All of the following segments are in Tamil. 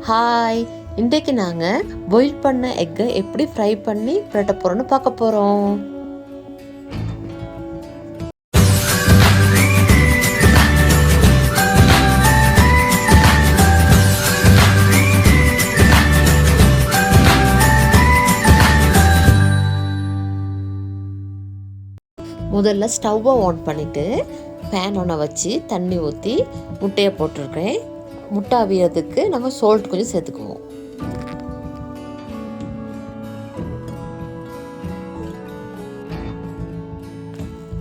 ஹாய், இன்றைக்கு நாங்கள் பாயில் பண்ண எக்கை எப்படி ஃப்ரை பண்ணி பிரட்ட போகிறோன்னு பார்க்க போகிறோம். முதல்ல ஸ்டவ்வை ஆன் பண்ணிவிட்டு பேன் ஒன்று வச்சு தண்ணி ஊற்றி முட்டையை போட்டிருக்கேன். முட்டை அவியறதுக்கு நாங்கள் சால்ட் கொஞ்சம் சேர்த்துக்குவோம்.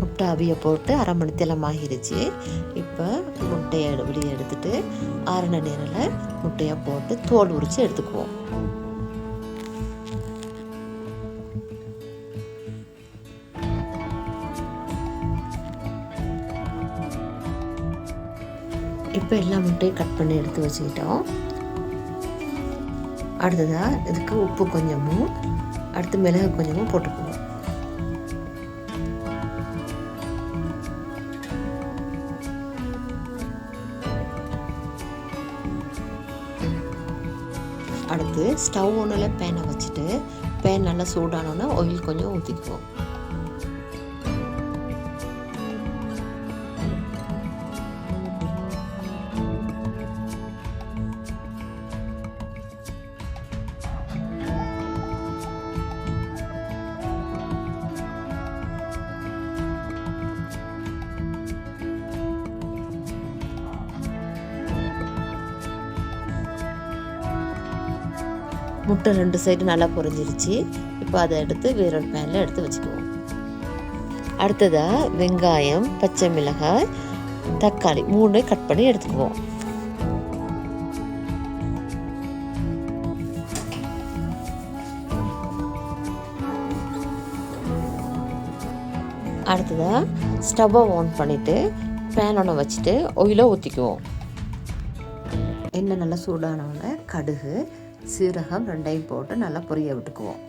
முட்டை அவிய போட்டு அரை மணி நேரம் ஆகிருச்சு. இப்போ முட்டையை வெளியே எடுத்துட்டு ஆறின நேரில் முட்டையை போட்டு தோல் உரித்து எடுத்துக்குவோம். இப்போ எல்லா முட்டையும் கட் பண்ணி எடுத்து வச்சுக்கிட்டோம். அடுத்ததாக இதுக்கு உப்பு கொஞ்சமும் அடுத்து மிளகு கொஞ்சமும் போட்டுக்குவோம். அடுத்து ஸ்டவ் ஒன்றில் பேனை வச்சுட்டு பேன் நல்லா சூடானோன்னா ஆயில் கொஞ்சம் ஊற்றிக்குவோம். முட்டை 2 சைடு நல்லா பொரிஞ்சிருச்சு. இப்போ அதை எடுத்து வேறொரு பேனில் எடுத்து வச்சுக்குவோம். அடுத்ததாக வெங்காயம், பச்சை மிளகாய், தக்காளி 3 கட் பண்ணி எடுத்துக்குவோம். அடுத்ததாக ஸ்டவ்வை ஆன் பண்ணிவிட்டு பேன் ஒன்று வச்சுட்டு ஆயிலை ஊற்றிக்குவோம். எண்ணெய் நல்லா சூடானோடனே கடுகு, சீரகம் 2 போட்டு நல்லா பொரிய விட்டுக்குவோம்.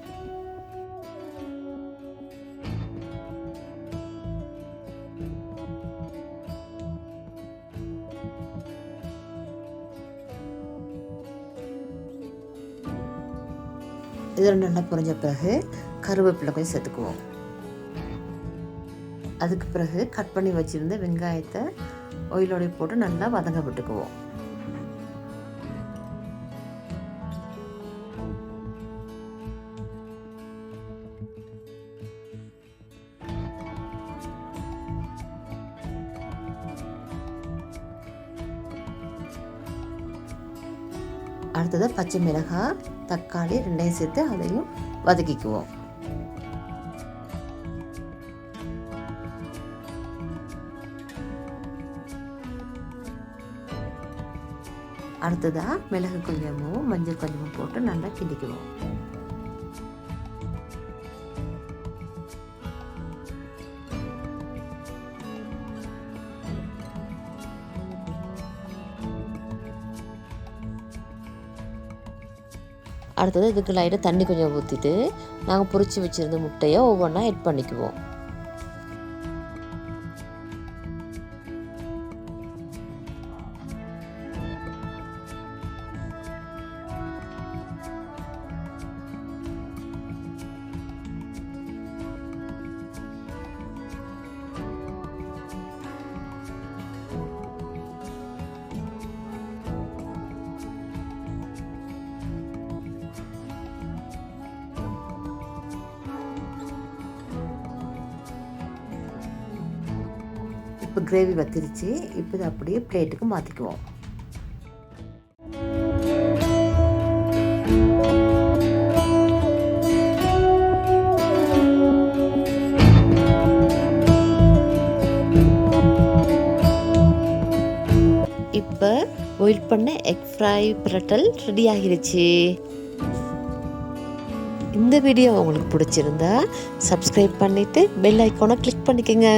இது நல்லா பொரிஞ்ச பிறகு கருவேப்பிலை கொஞ்சம் சேர்த்துக்குவோம். அதுக்கு பிறகு கட் பண்ணி வச்சிருந்த வெங்காயத்தை ஆயிலோட போட்டு நல்லா வதங்க விட்டுக்குவோம். அடுத்தது பச்சை மிளகாய், தக்காளி 2 சேர்த்து அதையும் வதக்கிக்குவோம். அடுத்ததாக மிளகு கொஞ்சமும் மஞ்சள் கொஞ்சமும் போட்டு நல்லா கிண்டிக்குவோம். அடுத்தது இதுக்கு லைட்டாக தண்ணி கொஞ்சம் ஊற்றிட்டு நாங்கள் பொரிச்சு வச்சுருந்த முட்டையை ஒவ்வொன்றா ஆட் பண்ணிக்குவோம். இப்போ கிரேவி வத்திருச்சு. இப்போ இதை அப்படியே பிளேட்டுக்கு மாற்றிக்குவோம். இப்போ பாயில் பண்ண எக் ஃப்ரை பிரட்டல் ரெடி ஆகிருச்சு. இந்த வீடியோ உங்களுக்கு பிடிச்சிருந்தா சப்ஸ்கிரைப் பண்ணிவிட்டு பெல் ஐக்கானை கிளிக் பண்ணிக்கோங்க.